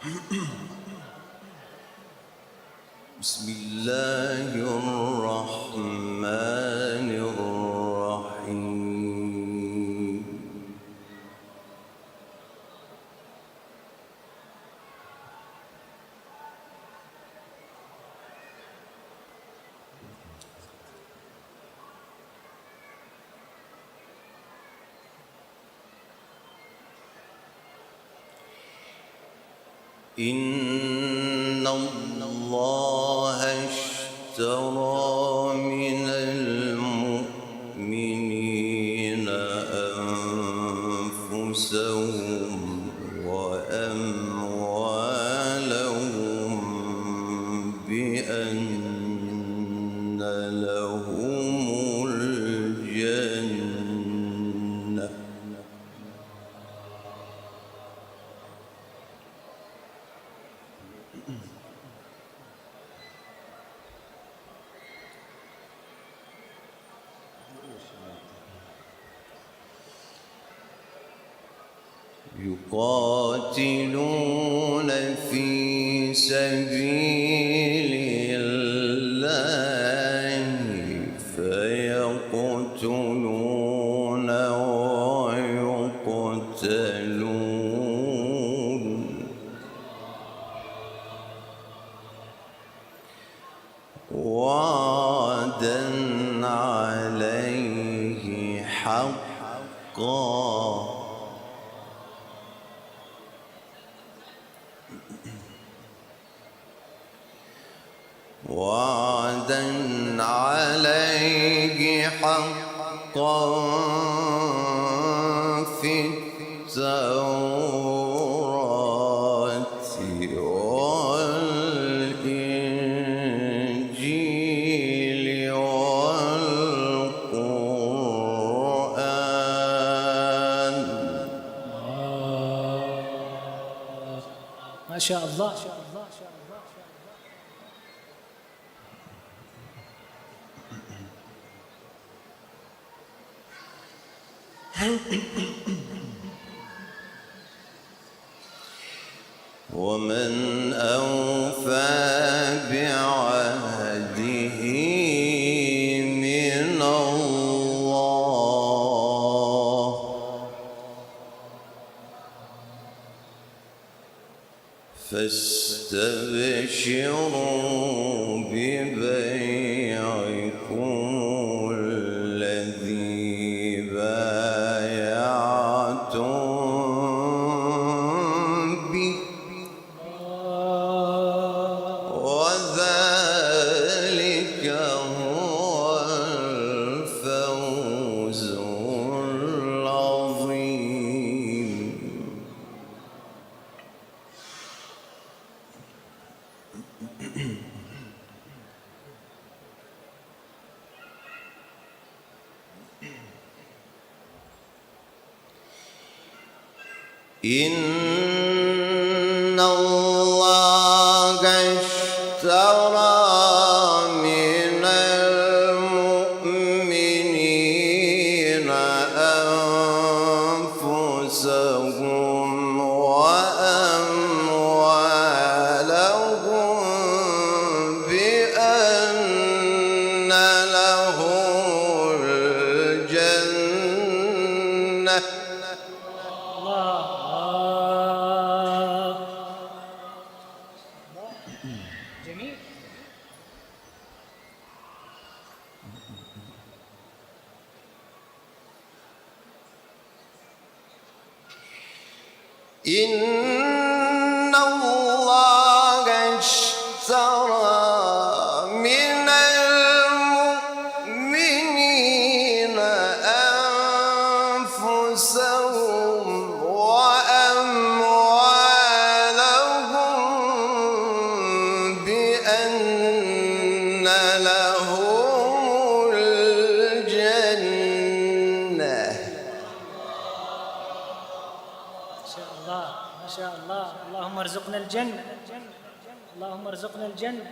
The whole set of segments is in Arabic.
بسم الله الرحمن الرحيم. إن الله اشترى من المؤمنين أنفسهم وأموالهم بأن لهم الجنة يقاتلون في سبيل الله فيقتلون ويقتلون وعدا عليه حقا وعدا عليه حقا في التوراة والإنجيل والقرآن. ما شاء الله. ومن أوفى بعهده من الله فاستبشروا ببيعكم الذي بايعتم به وذلك هو الفوز العظيم. إن الله اشترى من المؤمنين أنفسهم وأموالهم بأن لهم الجنة جميل. إن الله اشترى من المؤمنين أنفسهم وأموالهم بأن لهم الجنة. ما شاء الله. اللهم ارزقنا الجنة، اللهم ارزقنا الجنة.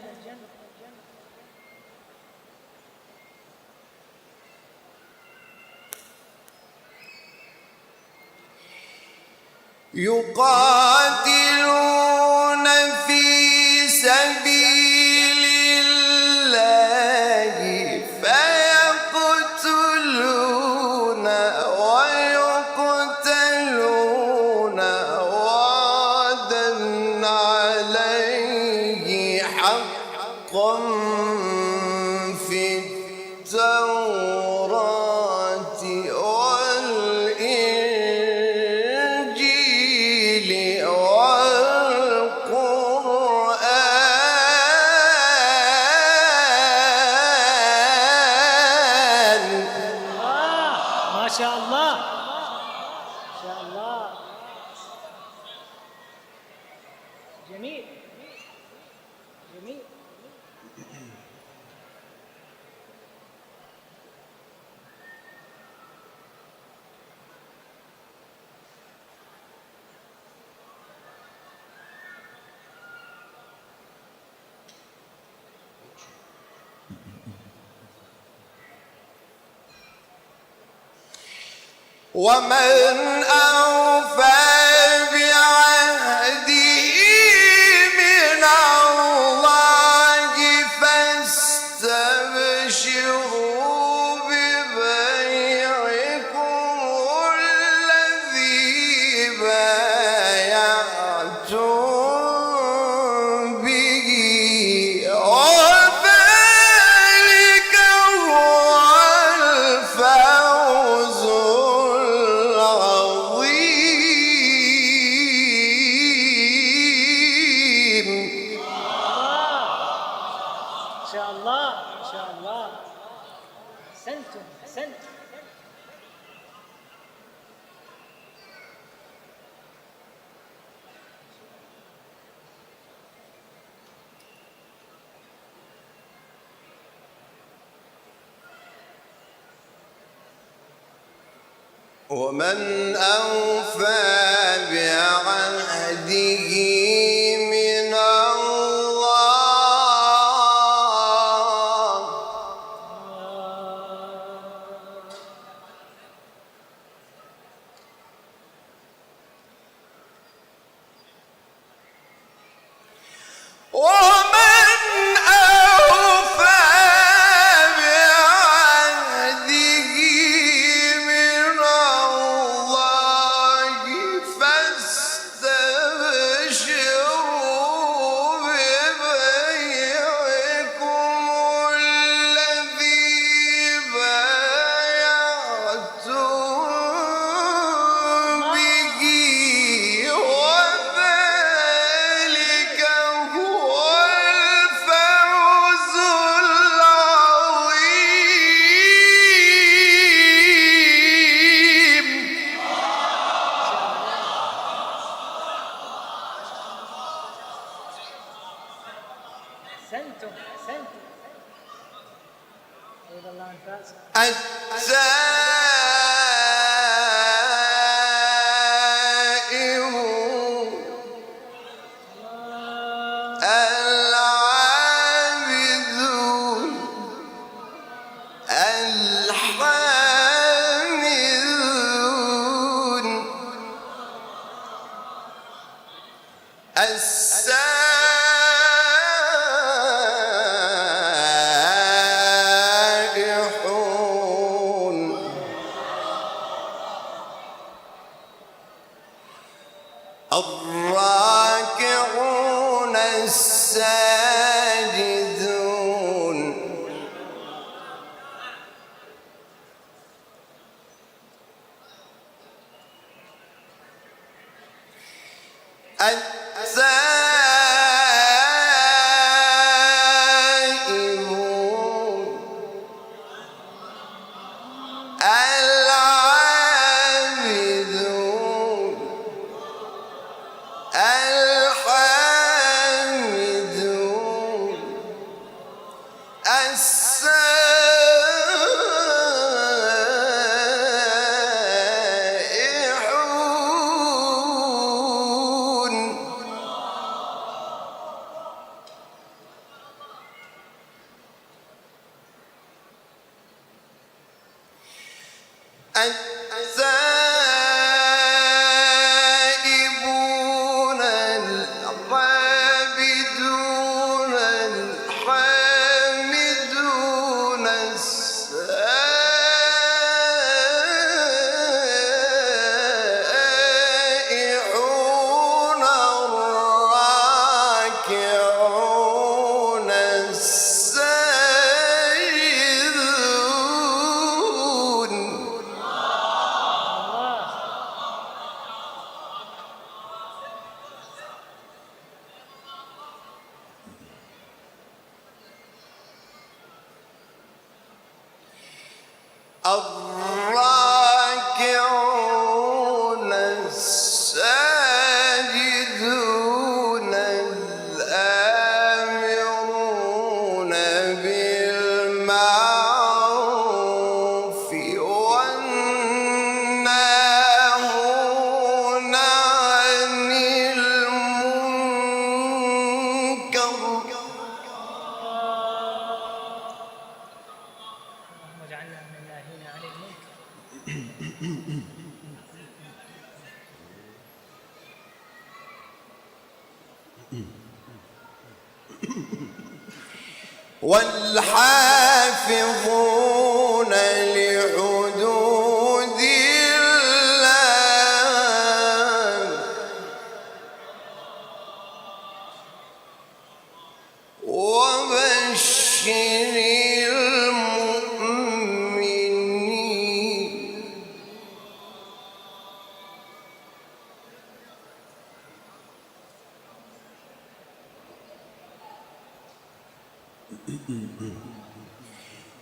يقاتلون جميل جميل. ومن أوفى بعهده من الله فاستبشروا ببيعكم الذي بايعتم به وذلك هو الفوز العظيم. إن شاء الله إن شاء الله. أحسنتم أحسنتم. ومن أوفى بعهده من الله ومن أوفى بعهده من الله فاستبشروا ببيعكم الذي بايعتم به وذلك هو الفوز العظيم. أحسنتم أحسنتم. حفظ الله أنفاسكم. التائبون العابدون الحامدون السائحون الراكعون الساجدون التائبون العابدون الحامدون السائحون التائبون العابدون الحامدون السائحون الراكعون الساجدون والحافظون لحدود الله وبشر المؤمنين.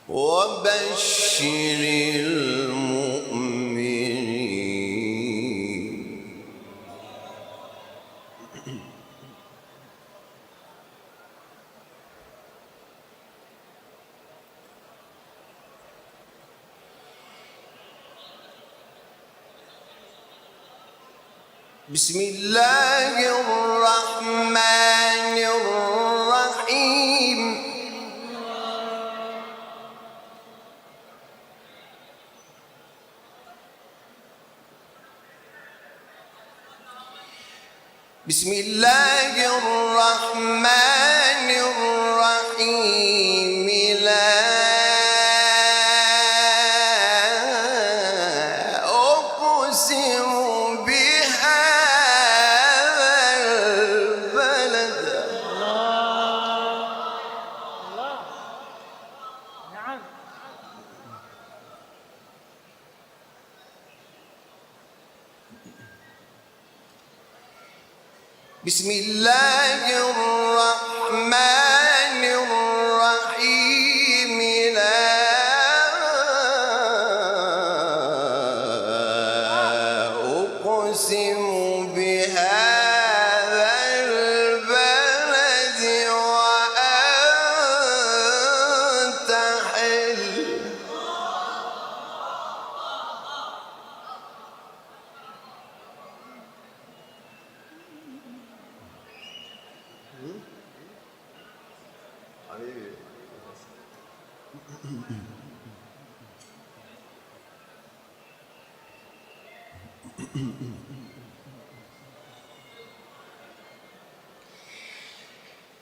وبشر المؤمنين. بسم الله الرحمن الرحيم. بسم الله الرحمن الرحيم. لا أقسم بهذا البلد. الله نعم. بسم الله الرحمن الرحيم. لا أقسم بهذا البلد وأنت حل.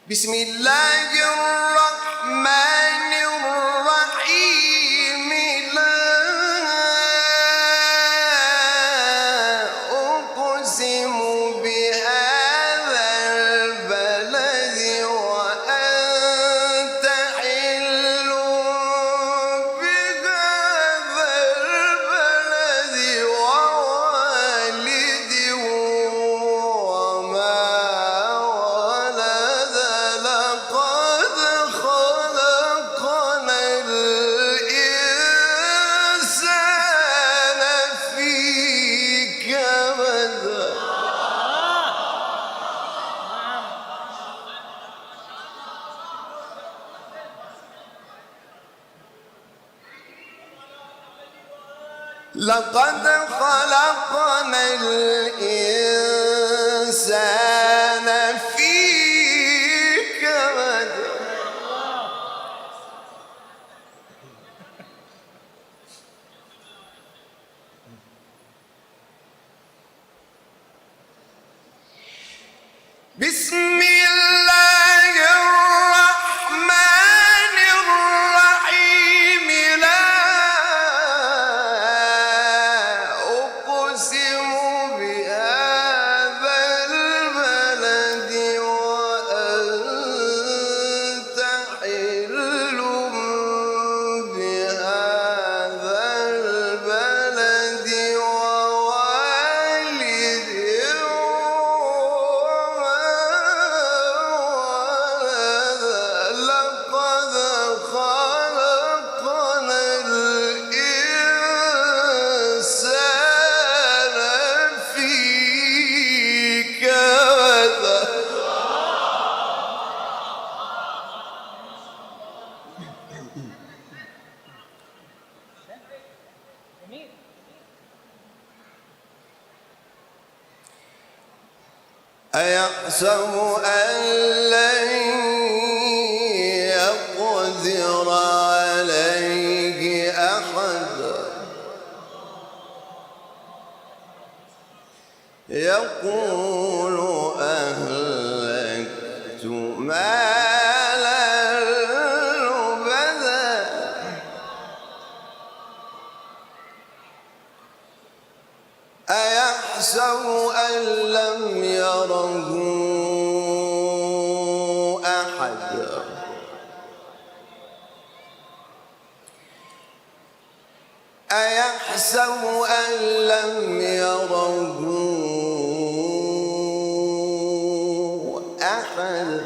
بسم الله الرحمن الرحيم. لا أقسم بهذا البلد وأنت حل بهذا البلد ووالد وما ولد. لقد خلقنا الإنسان في كبد. لقد خلقنا الإنسان في كبد. بسم الله الرحمن الرحيم. لا أقسم بهذا البلد وأنت حل بهذا البلد ووالد وما ولد. لقد خلقنا الإنسان في كبد. جميل. أيحسب أن لن يقدر عليه أحد. يقول أهلك أيحسب أن لم يره أحد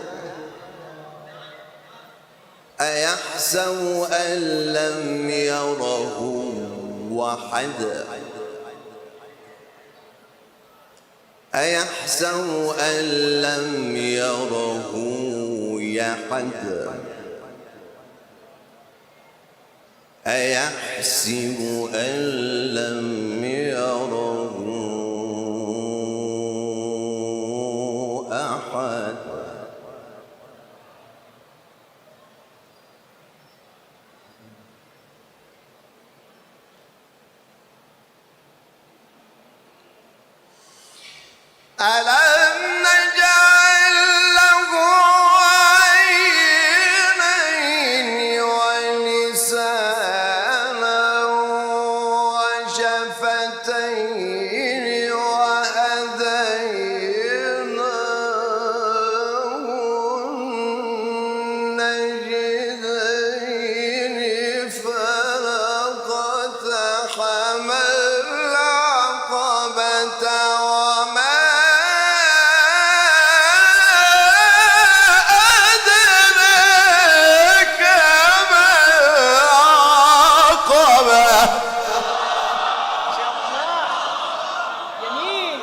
أيحسب أن لم يره وحد أيحسب أن لم يره يحد أيحسب أن لم يره أحد ألم نجعل له عينين ولسانا وشفتين وهديناه النجدين فلاقتحم العقبة وما أدراك ما العقبة ما شاء الله. جميل.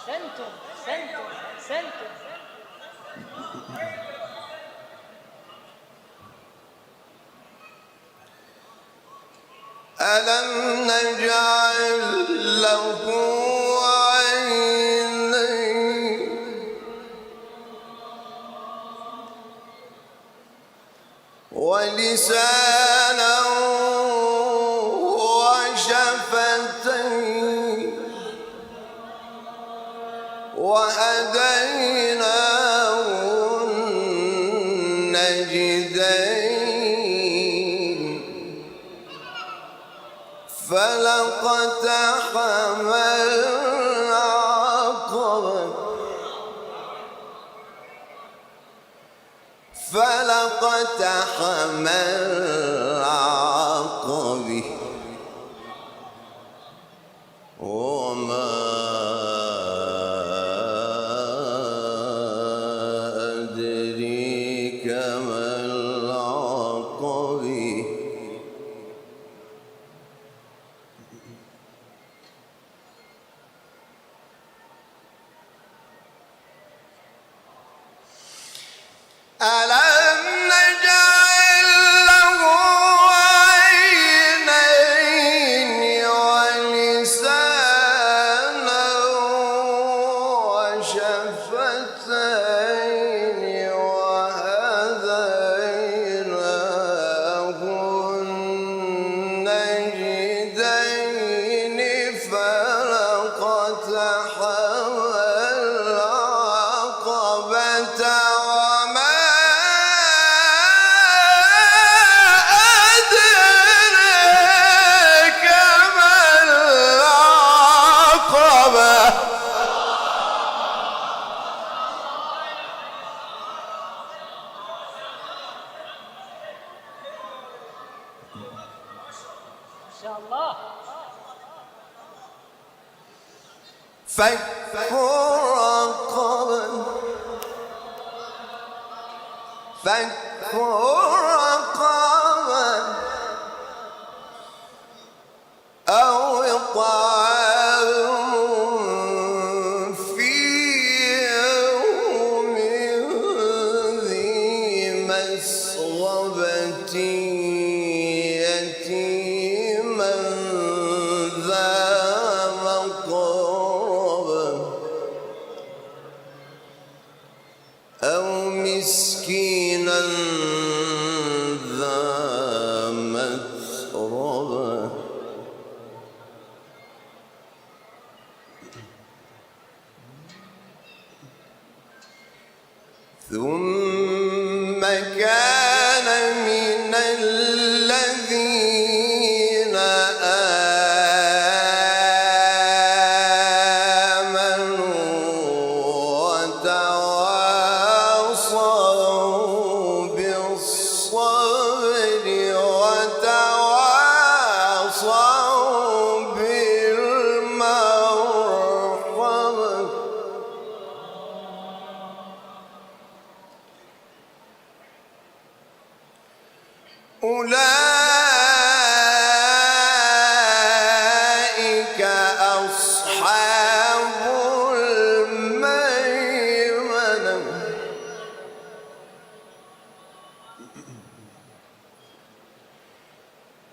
سنتم. ألم نجعل له عينين ولسانا وشفتين وهديناه النجدين فلاقتحم العقبة فلاقتحم العقبة وما أدريك ما العقبة ألم نجعل له عينين ولسانا وشفتين وهديناه النجدين فلاقتحم العقبة وما أدراك ما العقبة ما شاء الله. فك رقبة فك رقبة أو إطعام في يوم ذي مسغبة يتيما ذا مقربة أو مسكينا ذا متربة ثم كان من الذين آمنوا وتواصوا أولئك أصحاب الميمنة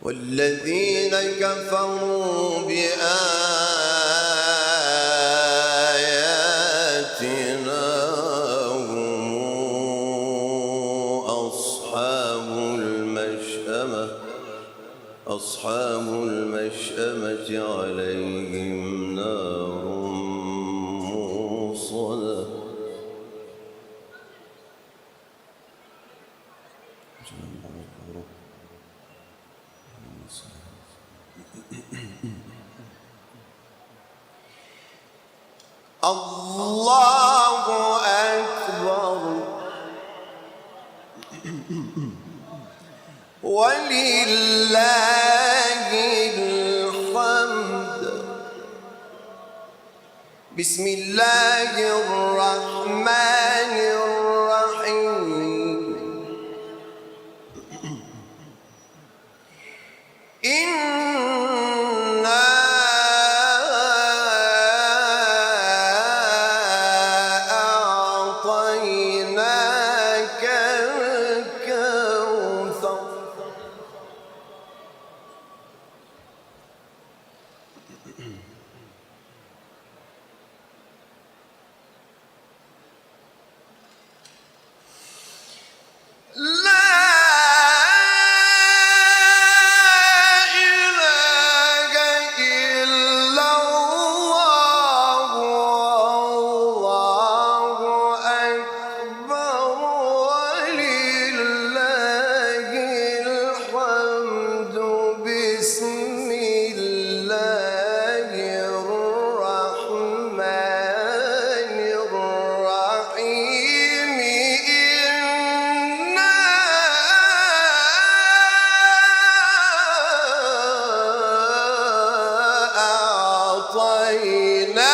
والذين كفروا بآياتنا هم أصحاب المشأمة عليهم نار موصدة. الله أكبر ولله الحمد. بسم الله الرحمن الرحيم. إنا أعطيناك الكوثر.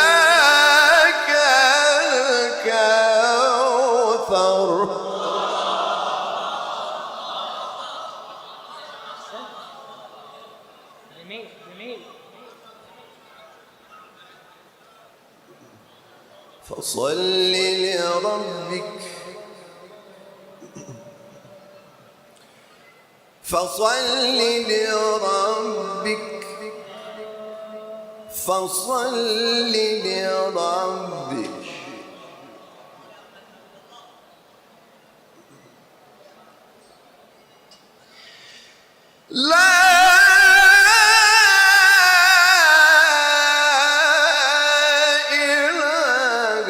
أعطيناك الكوثر. جميل جميل. فصل لربك فصل لربك فصل لربك. لا إله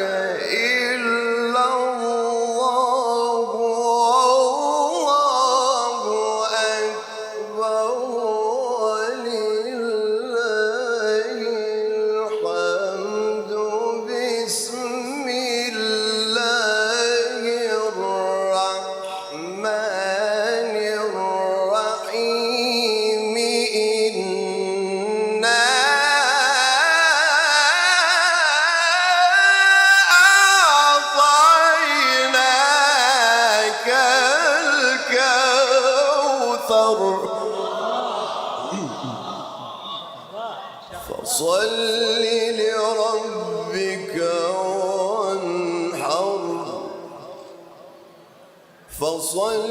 إلا الله والله أكبر ولله الحمد. بسم الله الرحمن الرحيم. إنا أعطيناك الكوثر. فصل لربك وانحر. فصل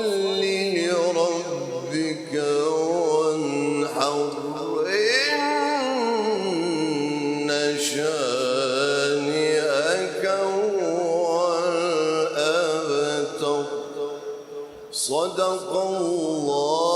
لربك وانحر. إن شانئك هو الأبتر. صدق الله